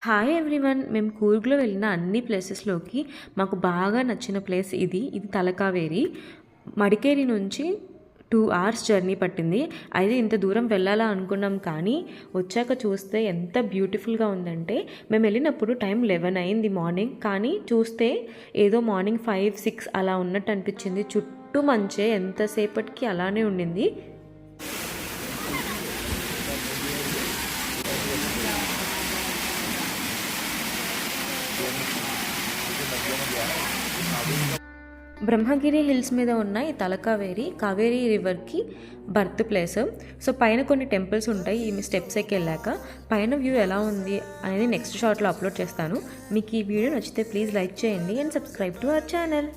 Hi everyone. మేము కూర్గ్లో వెళ్ళిన అన్ని ప్లేసెస్లోకి మాకు బాగా నచ్చిన ప్లేస్ ఇది తలకావేరి. మడికేరి నుంచి 2 hours జర్నీ పట్టింది. అయితే ఇంత దూరం వెళ్ళాలా అనుకున్నాం, కానీ వచ్చాక చూస్తే ఎంత బ్యూటిఫుల్గా ఉందంటే, మేము వెళ్ళినప్పుడు టైం 11 అయింది మార్నింగ్, కానీ చూస్తే ఏదో మార్నింగ్ 5-6 అలా ఉన్నట్టు అనిపించింది. చుట్టూ మంచే ఎంతసేపటికి అలానే ఉండింది. బ్రహ్మగిరి హిల్స్ మీద ఉన్న ఈ తలకావేరి కావేరీ రివర్కి బర్త్ ప్లేస్. సో పైన కొన్ని టెంపుల్స్ ఉంటాయి. ఈ స్టెప్స్ ఎక్కి వెళ్ళాక పైన వ్యూ ఎలా ఉంది అనేది నెక్స్ట్ షార్ట్లో అప్లోడ్ చేస్తాను. మీకు ఈ వీడియో నచ్చితే ప్లీజ్ లైక్ చేయండి and subscribe to our channel.